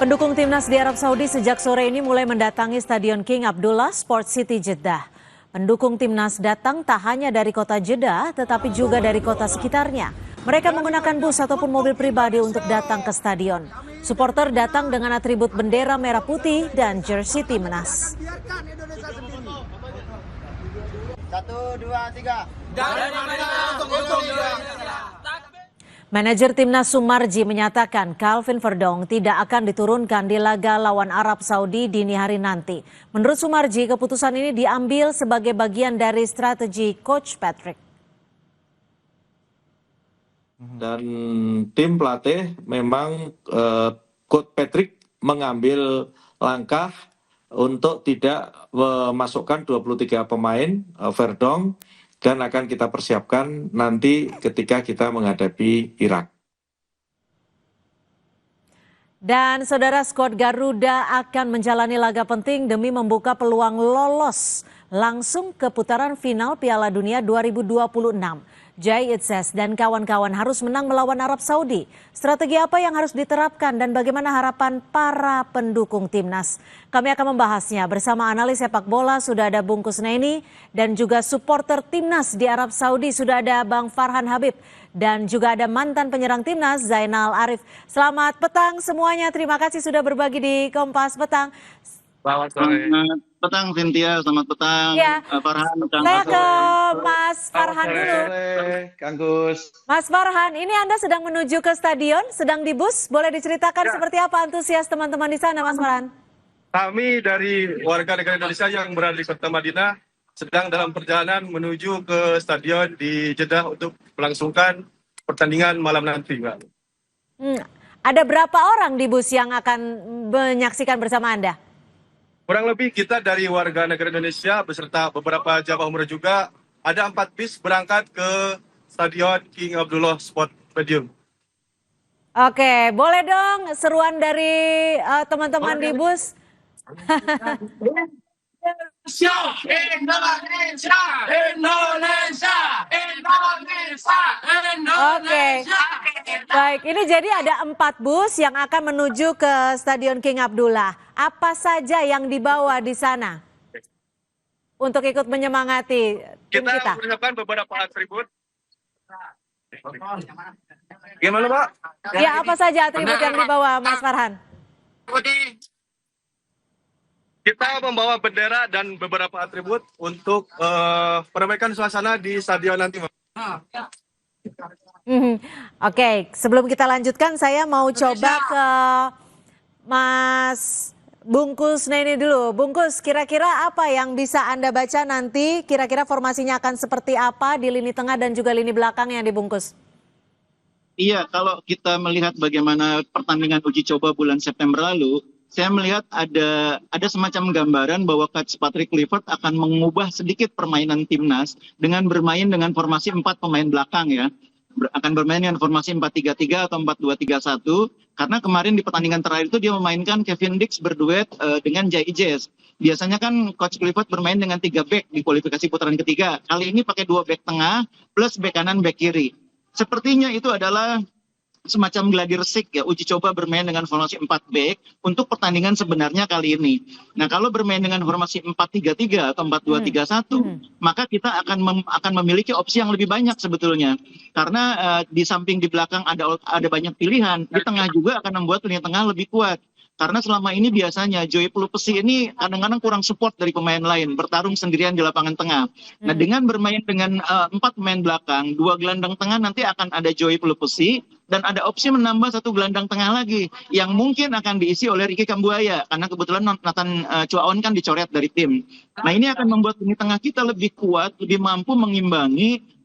Pendukung timnas di Arab Saudi sejak sore ini mulai mendatangi Stadion King Abdullah Sport City Jeddah. Pendukung timnas datang tak hanya dari kota Jeddah, tetapi juga dari kota sekitarnya. Mereka menggunakan bus ataupun mobil pribadi untuk datang ke stadion. Supporter datang dengan atribut bendera merah putih dan jersey timnas. 1, 2, 3. Manajer timnas Sumarji menyatakan Calvin Verdong tidak akan diturunkan di laga lawan Arab Saudi dini hari nanti. Menurut Sumarji, keputusan ini diambil sebagai bagian dari strategi Coach Patrick. Dan tim pelatih memang Coach Patrick mengambil langkah untuk tidak memasukkan 23 pemain Verdong dan akan kita persiapkan nanti ketika kita menghadapi Irak. Dan saudara, skuad Garuda akan menjalani laga penting demi membuka peluang lolos langsung ke putaran final Piala Dunia 2026. Jai Itzes dan kawan-kawan harus menang melawan Arab Saudi. Strategi apa yang harus diterapkan dan bagaimana harapan para pendukung timnas? Kami akan membahasnya bersama analis sepak bola, sudah ada Bung Kusnaini, dan juga supporter timnas di Arab Saudi, sudah ada Bang Farhan Habib, dan juga ada mantan penyerang timnas Zainal Arif. Selamat petang semuanya, terima kasih sudah berbagi di Kompas Petang. Selamat petang Cynthia, selamat petang ya, Farhan. Saya ke Mas Farhan dulu. Kang Gus. Mas Farhan, ini Anda sedang menuju ke stadion, sedang di bus. Boleh diceritakan seperti apa antusias teman-teman di sana, Mas Farhan? Kami dari warga negara Indonesia yang berada di kota Madinah sedang dalam perjalanan menuju ke stadion di Jeddah untuk melangsungkan pertandingan malam nanti, Mbak. Ada berapa orang di bus yang akan menyaksikan bersama Anda? Kurang lebih kita dari warga negara Indonesia beserta beberapa jamaah umrah juga, ada 4 bis berangkat ke Stadion King Abdullah Sport Stadium. Oke, boleh dong seruan dari teman-teman di bus? Indonesia, Indonesia, Indonesia, Indonesia, Indonesia. Baik, ini jadi ada 4 bus yang akan menuju ke Stadion King Abdullah. Apa saja yang dibawa di sana untuk ikut menyemangati tim kita? Kita menyiapkan beberapa atribut. Gimana, Pak? Ya, apa saja atribut yang dibawa, Mas Farhan? Kita membawa bendera dan beberapa atribut untuk perbaikan suasana di stadion nanti, Pak. Oke, sebelum kita lanjutkan, saya mau coba ke Mas Bungkus Neni dulu. Bungkus, kira-kira apa yang bisa Anda baca nanti? Kira-kira formasinya akan seperti apa di lini tengah dan juga lini belakang yang dibungkus? Iya, kalau kita melihat bagaimana pertandingan uji coba bulan September lalu, saya melihat ada semacam gambaran bahwa Coach Patrick Kluivert akan mengubah sedikit permainan timnas dengan bermain dengan formasi 4 pemain belakang ya. Akan bermain dengan formasi 4-3-3 atau 4-2-3-1 karena kemarin di pertandingan terakhir itu dia memainkan Kevin Dix berduet dengan Jai Itzes. Biasanya kan Coach Kluivert bermain dengan 3 back di kualifikasi putaran ketiga. Kali ini pakai 2 back tengah plus back kanan back kiri. Sepertinya itu adalah semacam gladi resik ya, uji coba bermain dengan formasi 4 back untuk pertandingan sebenarnya kali ini. Nah, kalau bermain dengan formasi 4-3-3 atau 4-2-3-1, maka kita akan memiliki opsi yang lebih banyak sebetulnya. Karena di samping di belakang ada banyak pilihan, di tengah juga akan membuat lini tengah lebih kuat. Karena selama ini biasanya Joy Pelupesi ini kadang-kadang kurang support dari pemain lain, bertarung sendirian di lapangan tengah. Nah, dengan bermain dengan 4 pemain belakang, 2 gelandang tengah nanti akan ada Joy Pelupesi, dan ada opsi menambah 1 gelandang tengah lagi yang mungkin akan diisi oleh Ricky Kambuaya karena kebetulan Nathan Chuaon kan dicoret dari tim. Nah, ini akan membuat lini tengah kita lebih kuat, lebih mampu mengimbangi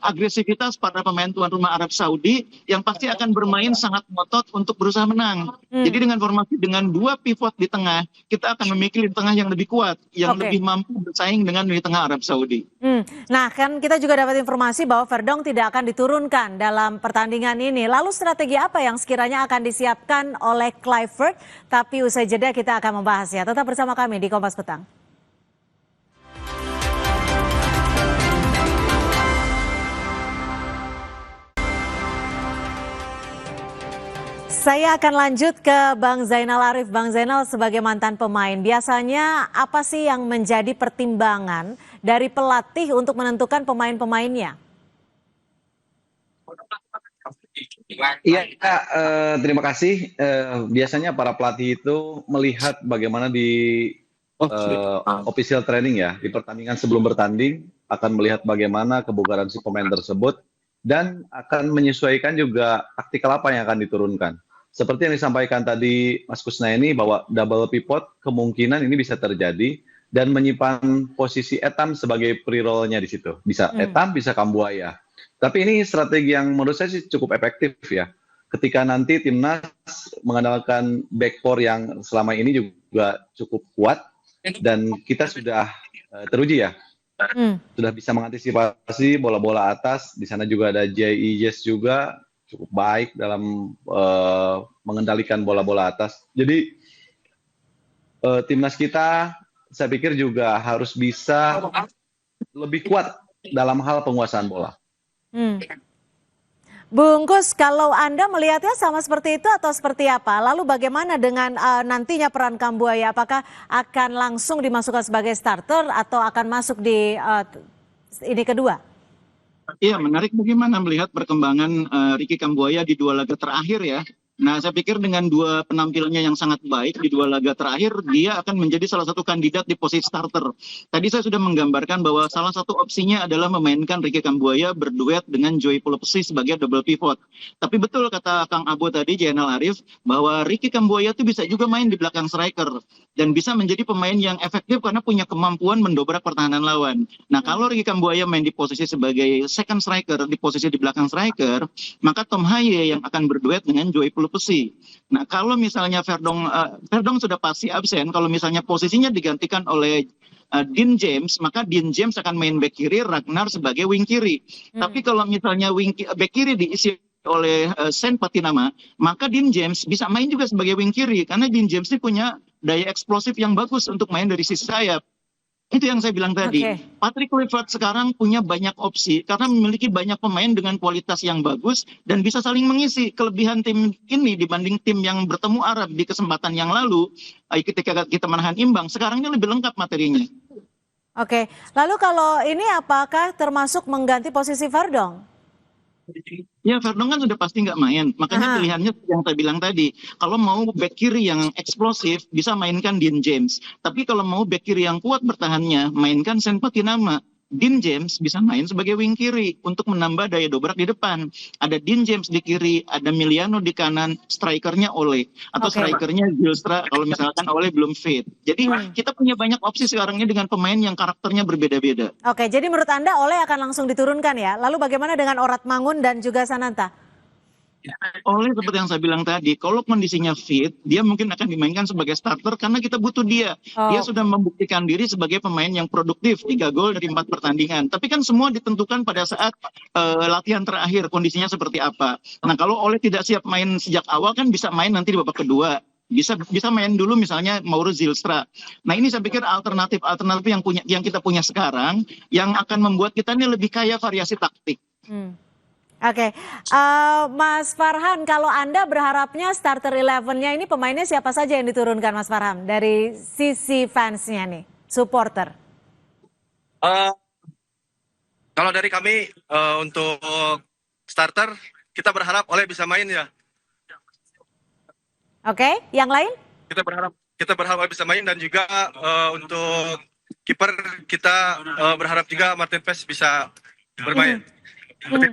agresivitas para pemain tuan rumah Arab Saudi yang pasti akan bermain sangat ngotot untuk berusaha menang. Jadi dengan formasi dengan 2 pivot di tengah, kita akan memiliki lini tengah yang lebih kuat, yang lebih mampu bersaing dengan lini tengah Arab Saudi. Nah, kan kita juga dapat informasi bahwa Verdong tidak akan diturunkan dalam pertandingan ini. Lalu strategi apa yang sekiranya akan disiapkan oleh Kluivert? Tapi usai jeda kita akan membahasnya. Tetap bersama kami di Kompas Petang. Saya akan lanjut ke Bang Zainal Arif. Bang Zainal, sebagai mantan pemain, biasanya apa sih yang menjadi pertimbangan dari pelatih untuk menentukan pemain-pemainnya? Iya, terima kasih. Biasanya para pelatih itu melihat bagaimana di official training ya, di pertandingan sebelum bertanding, akan melihat bagaimana kebugaran si pemain tersebut, dan akan menyesuaikan juga taktikal apa yang akan diturunkan. Seperti yang disampaikan tadi Mas Kusnaini bahwa double pivot kemungkinan ini bisa terjadi dan menyimpan posisi Etam sebagai pre-roll-nya di situ. Bisa Etam, bisa Kambuaya. Tapi ini strategi yang menurut saya sih cukup efektif ya. Ketika nanti timnas mengandalkan back four yang selama ini juga cukup kuat dan kita sudah teruji ya. Sudah bisa mengantisipasi bola-bola atas. Di sana juga ada J.I.Jes juga cukup baik dalam mengendalikan bola-bola atas. Jadi timnas kita saya pikir juga harus bisa lebih kuat dalam hal penguasaan bola. Bungkus, kalau Anda melihatnya sama seperti itu atau seperti apa? Lalu bagaimana dengan nantinya peran Kambuaya? Apakah akan langsung dimasukkan sebagai starter atau akan masuk di ini kedua? Iya, menarik bagaimana melihat perkembangan Ricky Kambuaya di 2 laga terakhir ya. Nah, saya pikir dengan 2 penampilannya yang sangat baik di 2 laga terakhir, dia akan menjadi salah satu kandidat di posisi starter. Tadi saya sudah menggambarkan bahwa salah satu opsinya adalah memainkan Ricky Kambuaya berduet dengan Joy Pulepsi sebagai double pivot. Tapi betul kata Kang Abo tadi, Zainal Arif, bahwa Ricky Kambuaya itu bisa juga main di belakang striker. Dan bisa menjadi pemain yang efektif karena punya kemampuan mendobrak pertahanan lawan. Nah, kalau Ricky Kambuaya main di posisi sebagai second striker, di posisi di belakang striker, maka Tom Haye yang akan berduet dengan Joy Pulepsi. Nah, kalau misalnya Verdong sudah pasti absen, kalau misalnya posisinya digantikan oleh Dean James, maka Dean James akan main back kiri, Ragnar sebagai wing kiri. Tapi kalau misalnya back kiri diisi oleh Sen Patinama, maka Dean James bisa main juga sebagai wing kiri, karena Dean James ini punya daya eksplosif yang bagus untuk main dari sisi sayap. Itu yang saya bilang tadi. Patrick Kluivert sekarang punya banyak opsi karena memiliki banyak pemain dengan kualitas yang bagus dan bisa saling mengisi. Kelebihan tim ini dibanding tim yang bertemu Arab di kesempatan yang lalu ketika kita menahan imbang, sekarang ini lebih lengkap materinya. Oke, lalu kalau ini apakah termasuk mengganti posisi Verdong? Ya, Verdong kan sudah pasti nggak main. Makanya pilihannya yang saya bilang tadi. Kalau mau back kiri yang eksplosif, bisa mainkan Dean James. Tapi kalau mau back kiri yang kuat bertahannya, mainkan Sen Patinama. Dean James bisa main sebagai wing kiri untuk menambah daya dobrak di depan. Ada Dean James di kiri, ada Miliano di kanan, strikernya Ole. Atau strikernya Zylstra kalau misalkan Ole belum fit. Jadi kita punya banyak opsi sekarang ini dengan pemain yang karakternya berbeda-beda. Oke, jadi menurut Anda Ole akan langsung diturunkan ya? Lalu bagaimana dengan Orat Mangun dan juga Sananta? Oleh seperti yang saya bilang tadi, kalau kondisinya fit, dia mungkin akan dimainkan sebagai starter karena kita butuh dia. Dia sudah membuktikan diri sebagai pemain yang produktif, 3 gol dari 4 pertandingan. Tapi kan semua ditentukan pada saat latihan terakhir, kondisinya seperti apa. Nah, kalau Oleh tidak siap main sejak awal kan bisa main nanti di babak kedua. Bisa main dulu misalnya Mauro Zylstra. Nah, ini saya pikir alternatif yang kita punya sekarang yang akan membuat kita ini lebih kaya variasi taktik. Oke, Mas Farhan, kalau Anda berharapnya starter 11-nya ini pemainnya siapa saja yang diturunkan, Mas Farhan, dari sisi fansnya nih, supporter? Kalau dari kami untuk starter, kita berharap Oleh bisa main ya. Oke, yang lain? Kita berharap Oleh bisa main dan juga untuk kiper kita berharap juga Martin Pes bisa bermain.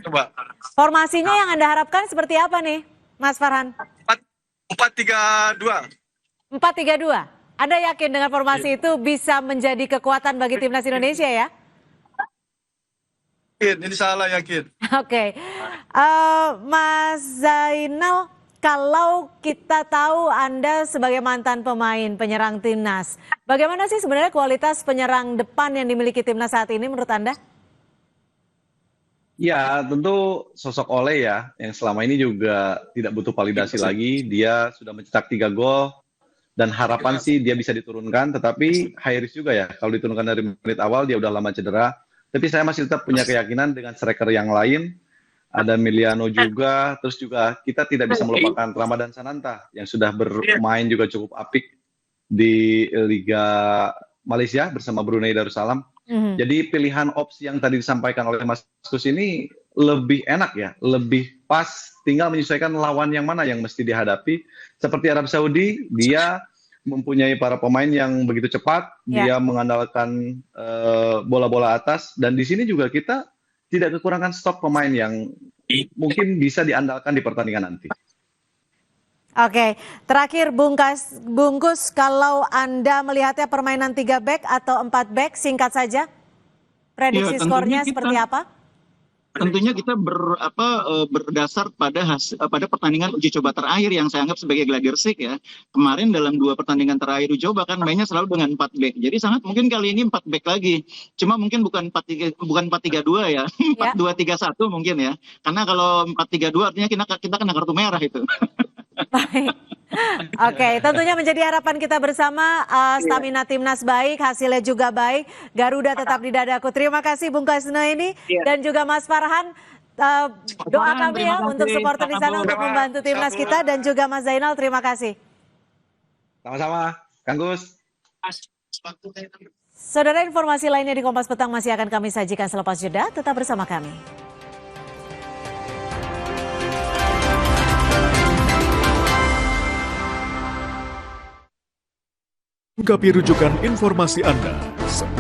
Coba. Formasinya yang Anda harapkan seperti apa nih, Mas Farhan? 4-3-2. 4-3-2. Anda yakin dengan formasi itu bisa menjadi kekuatan bagi timnas Indonesia ya? Yakin, insya Allah yakin. Oke, Mas Zainal, kalau kita tahu Anda sebagai mantan pemain penyerang timnas, bagaimana sih sebenarnya kualitas penyerang depan yang dimiliki timnas saat ini menurut Anda? Ya, tentu sosok Ole ya, yang selama ini juga tidak butuh validasi lagi. Dia sudah mencetak 3 gol, dan harapan sih dia bisa diturunkan, tetapi high risk juga ya. Kalau diturunkan dari menit awal, dia udah lama cedera. Tapi saya masih tetap punya keyakinan dengan striker yang lain, ada Miliano juga, terus juga kita tidak bisa melupakan Ramadan Sananta yang sudah bermain juga cukup apik di Liga Malaysia bersama Brunei Darussalam. Jadi pilihan opsi yang tadi disampaikan oleh Mas Kus ini lebih enak ya, lebih pas, tinggal menyesuaikan lawan yang mana yang mesti dihadapi. Seperti Arab Saudi, dia mempunyai para pemain yang begitu cepat, dia mengandalkan bola-bola atas, dan di sini juga kita tidak kekurangan stok pemain yang mungkin bisa diandalkan di pertandingan nanti. Oke, terakhir Bungkus, kalau Anda melihatnya permainan 3 back atau 4 back, singkat saja, prediksi skornya seperti apa? Tentunya kita berdasar pada pertandingan uji coba terakhir yang saya anggap sebagai gladiresik ya. Kemarin dalam 2 pertandingan terakhir uji coba kan mainnya selalu dengan 4 back. Jadi sangat mungkin kali ini 4 back lagi. Cuma mungkin bukan 4-3-2 ya. 4-2-3-1 mungkin ya. Karena kalau 4-3-2 artinya kita kena kartu merah itu. Baik. Oke, tentunya menjadi harapan kita bersama, stamina timnas baik, hasilnya juga baik, Garuda tetap di dadaku. Terima kasih Bung Kasno ini dan juga Mas Farhan. Doa kami ya untuk supporter di sana untuk membantu timnas kita, dan juga Mas Zainal, terima kasih. Sama-sama, Kang Gus. Saudara, informasi lainnya di Kompas Petang masih akan kami sajikan selepas jeda, tetap bersama kami. Lengkapi rujukan informasi Anda